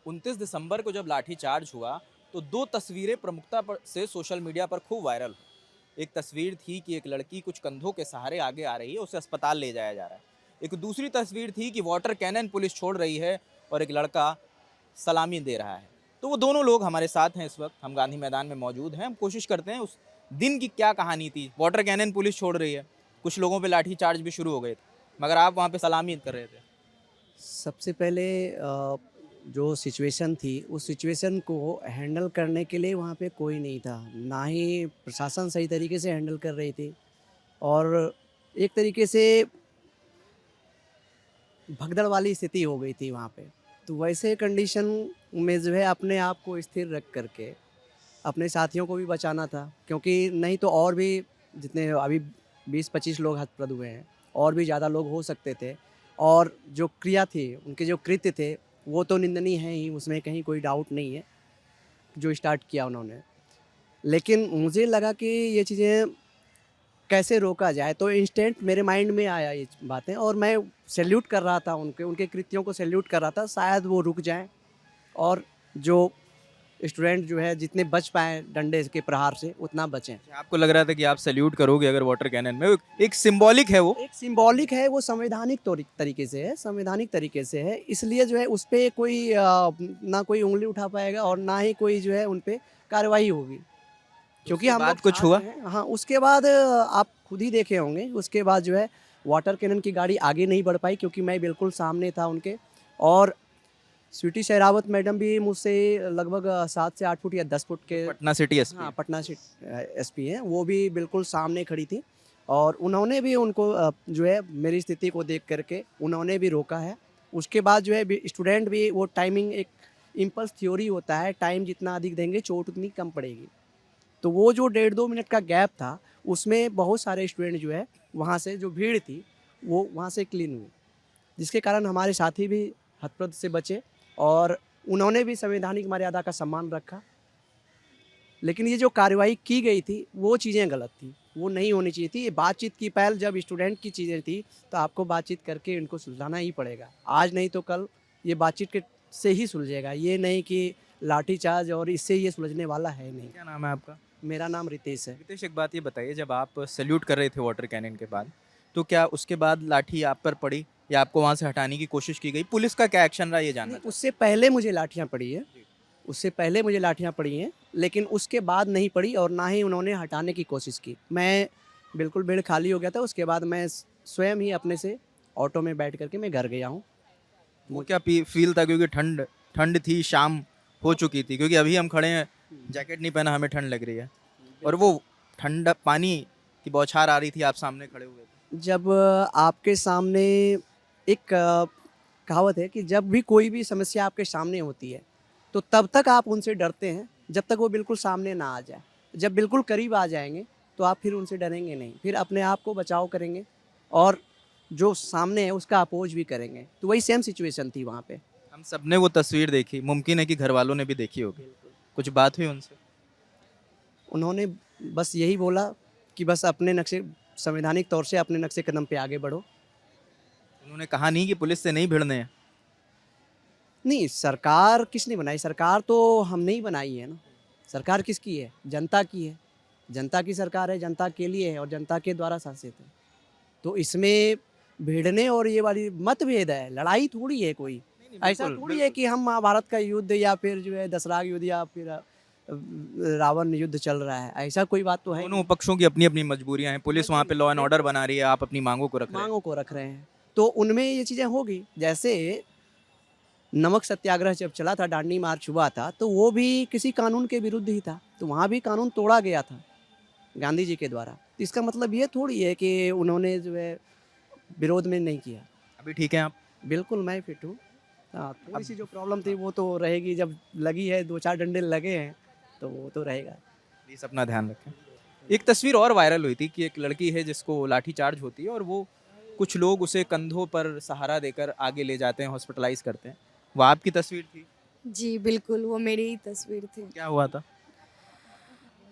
29 दिसंबर को जब लाठीचार्ज हुआ तो दो तस्वीरें प्रमुखता पर से सोशल मीडिया पर खूब वायरल हुई। एक तस्वीर थी कि एक लड़की कुछ कंधों के सहारे आगे आ रही है, उसे अस्पताल ले जाया जा रहा है। एक दूसरी तस्वीर थी कि वाटर कैनन पुलिस छोड़ रही है और एक लड़का सलामी दे रहा है। तो वो दोनों लोग हमारे साथ हैं, इस वक्त हम गांधी मैदान में मौजूद हैं। हम कोशिश करते हैं उस दिन की क्या कहानी थी। वाटर कैनन पुलिस छोड़ रही है, कुछ लोगों पे लाठी चार्ज भी शुरू हो गए थे, मगर आप वहाँ पे सलामी कर रहे थे। सबसे पहले जो सिचुएशन थी, उस सिचुएशन को हैंडल करने के लिए वहाँ पे कोई नहीं था। ना ही प्रशासन सही तरीके से हैंडल कर रही थी और एक तरीके से भगदड़ वाली स्थिति हो गई थी वहाँ पे। तो वैसे कंडीशन में जो है अपने आप को स्थिर रख कर के अपने साथियों को भी बचाना था, क्योंकि नहीं तो और भी जितने अभी 20-25 लोग हतप्रभ हुए हैं, और भी ज़्यादा लोग हो सकते थे। और जो क्रिया थी, उनके जो कृत्य थे, वो तो निंदनीय हैं ही, उसमें कहीं कोई डाउट नहीं है, जो स्टार्ट किया उन्होंने। लेकिन मुझे लगा कि ये चीज़ें कैसे रोका जाए, तो इंस्टेंट मेरे माइंड में आया ये बातें और मैं सैल्यूट कर रहा था उनके उनके कृत्यों को सैल्यूट कर रहा था, शायद वो रुक जाएँ और जो स्टूडेंट जो है जितने बच पाएँ डंडे के प्रहार से उतना बचें। आपको लग रहा था कि आप सैल्यूट करोगे अगर वाटर कैनन में, एक सिंबॉलिक है वो। एक सिंबॉलिक है, वो संवैधानिक तरीके से है, संवैधानिक तरीके से है, इसलिए जो है उस पे कोई ना कोई उँगली उठा पाएगा और ना ही कोई जो है उन पे कार्रवाई होगी। क्योंकि उसके हम लोग बाद कुछ हुआ? छात्र हैं। हाँ, उसके बाद आप खुद ही देखे होंगे, उसके बाद जो है वाटर कैनन की गाड़ी आगे नहीं बढ़ पाई, क्योंकि मैं बिल्कुल सामने था उनके। और स्वीटी शेरावत मैडम भी मुझसे लगभग 7 से 8 फुट या 10 फुट के। पटना सिटी एसपी हाँ, है। पटना से एसपी हैं, वो भी बिल्कुल सामने खड़ी थी और उन्होंने भी उनको जो है मेरी स्थिति को देख कर के उन्होंने भी रोका है। उसके बाद जो है स्टूडेंट भी वो टाइमिंग एक इम्पल्स थ्योरी होता है, टाइम जितना अधिक देंगे चोट उतनी कम पड़ेगी। तो वो जो डेढ़ 2 मिनट का गैप था, उसमें बहुत सारे स्टूडेंट जो है वहाँ से जो भीड़ थी, वो वहाँ से क्लीन हुई, जिसके कारण हमारे साथी भी हतप्रभ से बचे और उन्होंने भी संवैधानिक मर्यादा का सम्मान रखा। लेकिन ये जो कार्रवाई की गई थी, वो चीज़ें गलत थी, वो नहीं होनी चाहिए थी। ये बातचीत की पहल जब स्टूडेंट की चीज़ें थी, तो आपको बातचीत करके इनको सुलझाना ही पड़ेगा। आज नहीं तो कल ये बातचीत के से ही सुलझेगा, ये नहीं कि लाठीचार्ज और इससे ये सुलझने वाला है नहीं। क्या नाम है आपका? मेरा नाम रितेश है। रितेश, एक बात ये बताइए, जब आप सैल्यूट कर रहे थे वाटर कैनन के बाद, तो क्या उसके बाद लाठी आप पर पड़ी या आपको वहाँ से हटाने की कोशिश की गई? पुलिस का क्या एक्शन रहा, ये जानना नहीं, चाहता उससे पहले मुझे लाठियाँ पड़ी हैं, हूँ। उससे पहले मुझे लाठियाँ पड़ी हैं, लेकिन उसके बाद नहीं पड़ी और ना ही उन्होंने हटाने की कोशिश की। मैं बिल्कुल बेड खाली हो गया था, उसके बाद मैं स्वयं ही अपने से ऑटो में बैठ कर के मैं घर गया हूँ। वो मुझ क्या फील था, क्योंकि ठंड ठंड थी, शाम हो चुकी थी, क्योंकि अभी हम खड़े हैं, जैकेट नहीं पहना, हमें ठंड लग रही है, और वो ठंड पानी की बौछार आ रही थी, आप सामने खड़े हुए थे। जब आपके सामने एक कहावत है कि जब भी कोई भी समस्या आपके सामने होती है, तो तब तक आप उनसे डरते हैं, जब तक वो बिल्कुल सामने ना आ जाए। जब बिल्कुल करीब आ जाएँगे, तो आप फिर उनसे डरेंगे नहीं, फिर अपने आप को बचाव करेंगे और जो सामने है उसका अपोज़ भी करेंगे। तो वही सेम सिचुएशन थी वहाँ पे। हम सबने वो तस्वीर देखी, मुमकिन है कि घर वालों ने भी देखी होगी। बिल्कुल। कुछ बात हुई उनसे? उन्होंने बस यही बोला कि बस अपने नक्शे संवैधानिक तौर से अपने नक्शे कदम पे आगे बढ़ो। उन्होंने कहा नहीं कि पुलिस से नहीं भिड़ने हैं? नहीं, सरकार किसने बनाई? सरकार तो हमने ही बनाई है ना। सरकार किसकी है? जनता की है। जनता की सरकार है, जनता के लिए है और जनता के द्वारा शासित है। तो इसमें भिड़ने और ये वाली मतभेद है, लड़ाई थोड़ी है कोई। नहीं नहीं, ऐसा बिल्कुल थोड़ी है बिल्कुल। कि हम महाभारत का युद्ध या फिर जो है दशरथ युद्ध या फिर रावण युद्ध चल रहा है, ऐसा कोई बात तो है दोनों नहीं। पक्षों की अपनी अपनी मजबूरियां हैं, पुलिस वहां पे लॉ एंड ऑर्डर बिल्कुल, बना रही है, आप अपनी मांगों को रख रहे हैं। माँगों को रख रहे हैं। तो उनमें ये चीज़ें होगी। जैसे नमक सत्याग्रह जब चला था, दांडी मार्च हुआ था, तो वो भी किसी कानून के विरुद्ध ही था। तो वहाँ भी कानून तोड़ा गया था, गांधी जी के द्वारा। तो इसका मतलब ये थोड़ी है कि उन्होंने जो है विरोध में नहीं किया। अभी ठीक है आप? बिल्कुल मैं फिट हूँ। हाँ, अब थोड़ी-सी जो प्रॉब्लम थी वो तो रहेगी, जब लगी है 2-4 डंडे लगे हैं, तो वो तो रहेगा। प्लीज अपना ध्यान रखें। एक तस्वीर और वायरल हुई थी कि एक लड़की है जिसको लाठी चार्ज होती है और वो कुछ लोग उसे कंधों पर सहारा देकर आगे ले जाते हैं, हॉस्पिटलाइज करते हैं। वो आपकी तस्वीर थी? जी, बिल्कुल, वो मेरी ही तस्वीर थी। क्या हुआ था?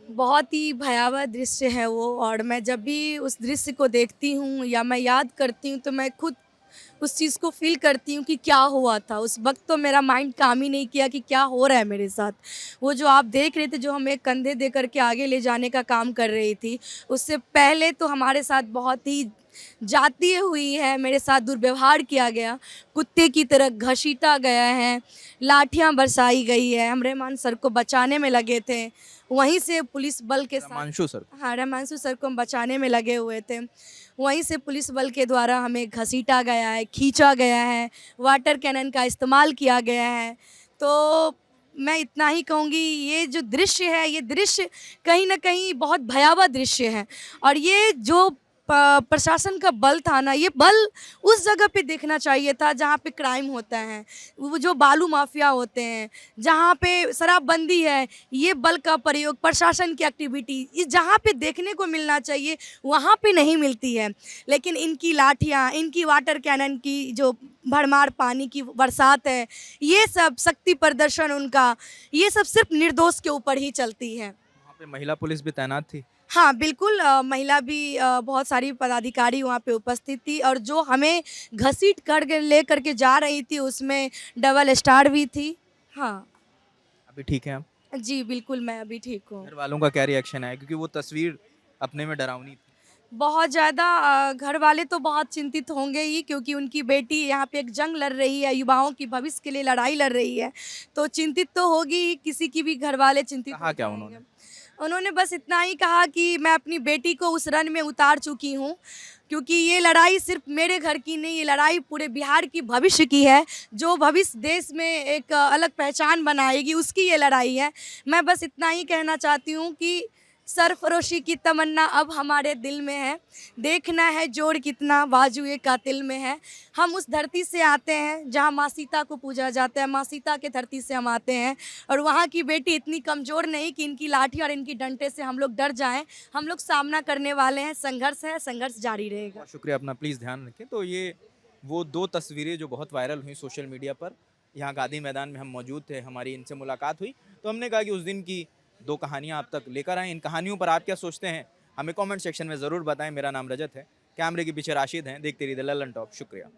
बहुत ही भयावह दृश्य है वो और मैं जब भी उस दृश्य को देखती हूँ या मैं याद करती हूँ तो मैं खुद उस चीज़ को फील करती हूँ कि क्या हुआ था उस वक्त। तो मेरा माइंड काम ही नहीं किया कि क्या हो रहा है मेरे साथ। वो जो आप देख रहे थे, जो हमें कंधे दे करके आगे ले जाने का काम कर रही थी, उससे पहले तो हमारे साथ बहुत ही जाती हुई है, मेरे साथ दुर्व्यवहार किया गया, कुत्ते की तरह घसीटा गया है, लाठियां बरसाई गई है। हम रहमान सर को बचाने में लगे थे, वहीं से पुलिस बल के साथ, रामांशु सर। हाँ, रहमांशु सर को हम बचाने में लगे हुए थे। वहीं से पुलिस बल के द्वारा हमें घसीटा गया है, खींचा गया है, वाटर कैनन का इस्तेमाल किया गया है। तो मैं इतना ही कहूँगी, ये जो दृश्य है, ये दृश्य कहीं न कहीं बहुत भयावह दृश्य है। और ये जो प्रशासन का बल था ना, ये बल उस जगह पे देखना चाहिए था जहाँ पे क्राइम होता है, वो जो बालू माफिया होते हैं, जहाँ पे शराबबंदी है, ये बल का प्रयोग, प्रशासन की एक्टिविटी, ये जहाँ पे देखने को मिलना चाहिए वहाँ पे नहीं मिलती है। लेकिन इनकी लाठियाँ, इनकी वाटर कैनन की जो भरमार पानी की बरसात है, ये सब शक्ति प्रदर्शन उनका, ये सब सिर्फ निर्दोष के ऊपर ही चलती है। वहाँ पे महिला पुलिस भी तैनात थी। हाँ, बिल्कुल, महिला भी बहुत सारी पदाधिकारी वहाँ पे उपस्थित थी, और जो हमें घसीट कर के ले करके जा रही थी उसमें डबल स्टार भी थी। हाँ, अभी ठीक है आप? जी बिल्कुल, मैं अभी ठीक हूँ। घर वालों का क्या रिएक्शन है, क्योंकि वो तस्वीर अपने में डरावनी थी। बहुत ज़्यादा घर वाले तो बहुत चिंतित होंगे ही, क्योंकि उनकी बेटी यहाँ पे एक जंग लड़ रही है, युवाओं की भविष्य के लिए लड़ाई लड़ रही है, तो चिंतित तो होगी ही, किसी की भी घर वाले चिंतित कहा हो क्या जाएंगे। उन्होंने? उन्होंने बस इतना ही कहा कि मैं अपनी बेटी को उस रण में उतार चुकी हूँ, क्योंकि ये लड़ाई सिर्फ मेरे घर की नहीं, ये लड़ाई पूरे बिहार की भविष्य की है, जो भविष्य देश में एक अलग पहचान बनाएगी, उसकी ये लड़ाई है। मैं बस इतना ही कहना चाहती हूँ कि सरफरोशी की तमन्ना अब हमारे दिल में है, देखना है जोर कितना बाजुए कातिल में है। हम उस धरती से आते हैं जहाँ माँ सीता को पूजा जाता है, माँ सीता के धरती से हम आते हैं, और वहाँ की बेटी इतनी कमज़ोर नहीं कि इनकी लाठी और इनकी डंडे से हम लोग डर जाएं। हम लोग सामना करने वाले हैं, संघर्ष है, संघर्ष जारी रहेगा। बहुत शुक्रिया, अपना प्लीज़ ध्यान रखें। तो ये वो 2 तस्वीरें जो बहुत वायरल हुई सोशल मीडिया पर, यहाँ गांधी मैदान में हम मौजूद थे, हमारी इनसे मुलाकात हुई, तो हमने कहा कि उस दिन की 2 कहानियाँ आप तक लेकर आएँ। इन कहानियों पर आप क्या सोचते हैं, हमें कमेंट सेक्शन में ज़रूर बताएं। मेरा नाम रजत है, कैमरे के पीछे राशिद हैं। देखते रहिए द लल्लन टॉप। शुक्रिया।